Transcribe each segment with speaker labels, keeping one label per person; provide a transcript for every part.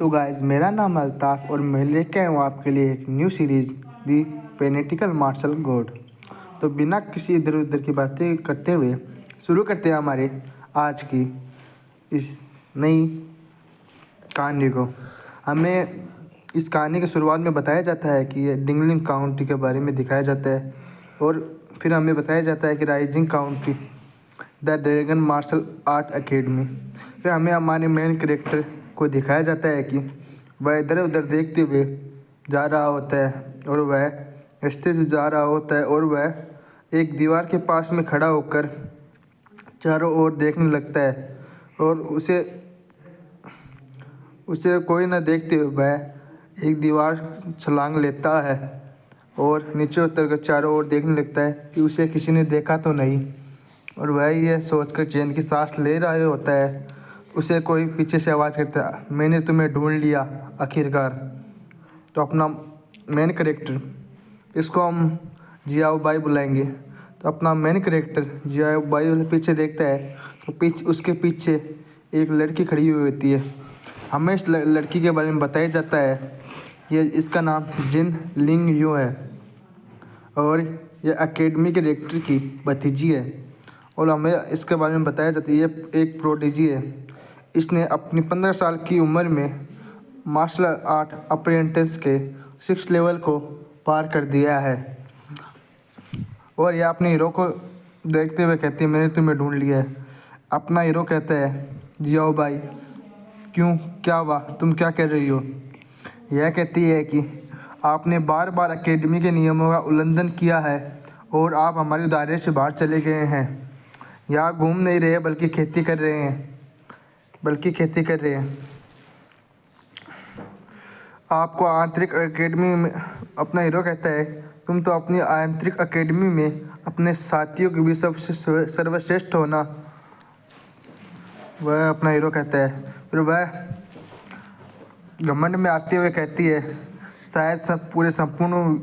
Speaker 1: तो गाइस मेरा नाम है अल्ताफ़ और मैं लेके आया हूँ आपके लिए एक न्यू सीरीज़ दी फेनेटिकल मार्शल गॉड। तो बिना किसी इधर उधर की बातें करते हुए शुरू करते हैं हमारे आज की इस नई कहानी को। हमें इस कहानी की शुरुआत में बताया जाता है कि ये डिंगलिंग काउंटी के बारे में दिखाया जाता है और फिर हमें बताया जाता है कि rising county the dragon martial art academy. फिर हमें हमारे मेन कैरेक्टर को दिखाया जाता है कि वह इधर उधर देखते हुए जा रहा होता है और वह रास्ते से जा रहा होता है और वह एक दीवार के पास में खड़ा होकर चारों ओर देखने लगता है और उसे कोई न देखते हुए वह एक दीवार छलांग लेता है और नीचे उतर कर चारों ओर देखने लगता है कि उसे किसी ने देखा तो नहीं। और वह यह सोचकर चैन की सांस ले रहा होता है, उसे कोई पीछे से आवाज़ करता है, मैंने तुम्हें ढूंढ लिया आखिरकार। तो अपना मेन कैरेक्टर, इसको हम जियाओ बाई बुलाएंगे, तो अपना मेन कैरेक्टर जियाओ बाई पीछे देखता है तो उसके पीछे एक लड़की खड़ी हुई होती है। हमें इस लड़की के बारे में बताया जाता है, ये इसका नाम जिन लिंग यू है और यह एकेडमी के डायरेक्टर की भतीजी है। और हमें इसके बारे में बताया जाता है ये एक प्रोडिजी है। इसने अपनी 15 साल की उम्र में मार्शल आर्ट अप्रेंटिस के 6 लेवल को पार कर दिया है। और यह अपने हीरो को देखते हुए कहती है, मैंने तुम्हें ढूंढ लिया है। अपना हीरो कहता है, जियाओ भाई क्यों, क्या हुआ, तुम क्या कह रही हो? यह कहती है कि आपने बार बार एकेडमी के नियमों का उल्लंघन किया है और आप हमारे दायरे से बाहर चले गए हैं। यहाँ घूम नहीं रहे बल्कि खेती कर रहे हैं। आपको आंतरिक एकेडमी में, अपना हीरो कहता है, तुम तो अपनी आंतरिक एकेडमी में अपने साथियों के भी सबसे सर्वश्रेष्ठ हो ना। वह अपना हीरो कहता है। फिर वह घमंड में आते हुए कहती है, शायद सब पूरे संपूर्ण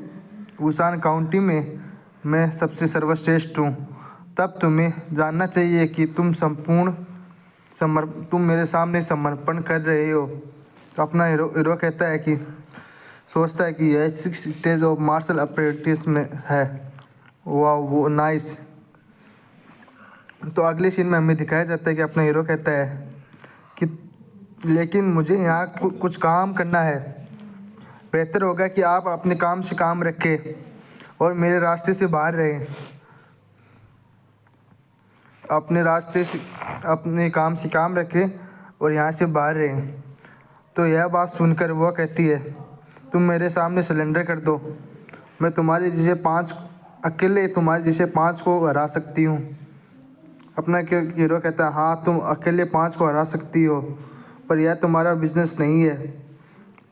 Speaker 1: वुसान काउंटी में मैं सबसे सर्वश्रेष्ठ हूँ। तब तुम्हें जानना चाहिए कि तुम मेरे सामने समर्पण कर रहे हो। तो अपना हीरो कहता है कि सोचता है कि यह 6 स्टेज ऑफ मार्शल अप्रेंटिस में है। वाह, वो नाइस। तो अगले सीन में हमें दिखाया जाता है कि अपना हीरो कहता है कि लेकिन मुझे यहाँ कुछ काम करना है। बेहतर होगा कि आप अपने काम से काम रखें और मेरे रास्ते से बाहर रहें। अपने काम से काम रखें और यहाँ से बाहर रहें। तो यह बात सुनकर वह कहती है, तुम मेरे सामने सरेंडर कर दो, मैं अकेले तुम्हारे जैसे 5 को हरा सकती हूँ। अपना हीरो कहता है, हाँ तुम अकेले 5 को हरा सकती हो, पर यह तुम्हारा बिजनेस नहीं है,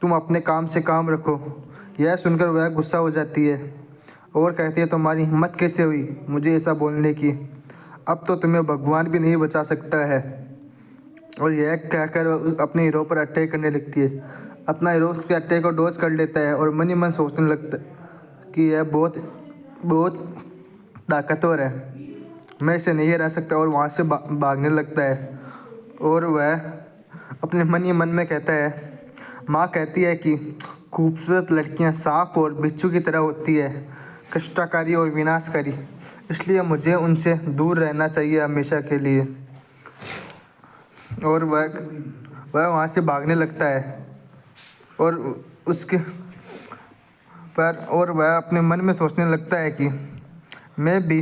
Speaker 1: तुम अपने काम से काम रखो। यह सुनकर वह गुस्सा हो जाती है और कहती है, तुम्हारी हिम्मत कैसे हुई मुझे ऐसा बोलने की? अब तो तुम्हें भगवान भी नहीं बचा सकता है। और यह कहकर अपने हीरो पर अटैक करने लगती है। अपना हीरो उसके अटैक को डॉज कर लेता है और मन ही मन सोचने लगता है कि यह बहुत बहुत ताकतवर है, मैं इसे नहीं हरा सकता, और वहाँ से भागने लगता है। और वह अपने मन ही मन में कहता है, माँ कहती है कि खूबसूरत लड़कियाँ सांप और बिच्छू की तरह होती है, कष्टकारी और विनाशकारी, इसलिए मुझे उनसे दूर रहना चाहिए हमेशा के लिए। और वह वहाँ से भागने लगता है और वह अपने मन में सोचने लगता है कि मैं भी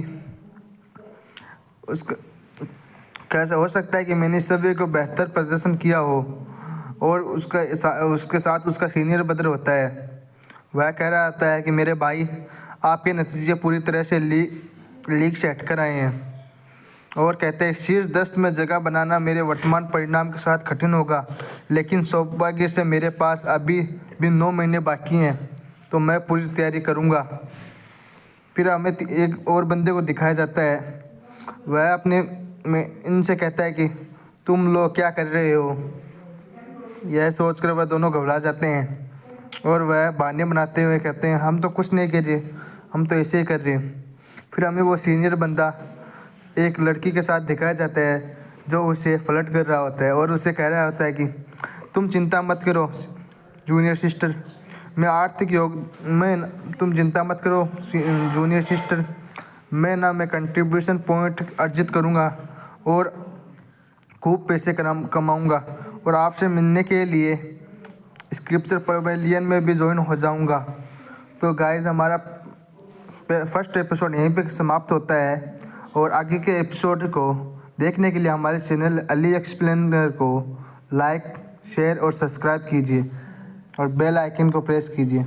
Speaker 1: कैसा हो सकता है कि मैंने सभी को बेहतर प्रदर्शन किया हो। और उसके साथ उसका सीनियर ब्रदर होता है। वह कह रहा होता है कि मेरे भाई, आपके नतीजे पूरी तरह से लीग से हटकर आए हैं। और कहते हैं, शीर्ष 10 में जगह बनाना मेरे वर्तमान परिणाम के साथ कठिन होगा, लेकिन सौभाग्य से मेरे पास अभी भी 9 महीने बाकी हैं, तो मैं पूरी तैयारी करूंगा। फिर हमें एक और बंदे को दिखाया जाता है। वह अपने में इनसे कहता है कि तुम लोग क्या कर रहे हो? यह सोचकर वह दोनों घबरा जाते हैं और वह बहाने बनाते हुए कहते हैं, हम तो कुछ नहीं कर रहे, हम तो ऐसे ही कर रहे हैं। फिर हमें वो सीनियर बंदा एक लड़की के साथ दिखाया जाता है जो उसे फ्लर्ट कर रहा होता है और उसे कह रहा होता है कि तुम चिंता मत करो जूनियर सिस्टर, तुम चिंता मत करो जूनियर सिस्टर, मैं कंट्रीब्यूशन पॉइंट अर्जित करूँगा और खूब पैसे कमाऊँगा और आपसे मिलने के लिए स्क्रिप्चर पवेलियन में भी ज्वाइन हो जाऊँगा। तो गाइज़ हमारा फर्स्ट एपिसोड यहीं पे समाप्त होता है और आगे के एपिसोड को देखने के लिए हमारे चैनल अली एक्सप्लेनर को लाइक, शेयर और सब्सक्राइब कीजिए और बेल आइकन को प्रेस कीजिए।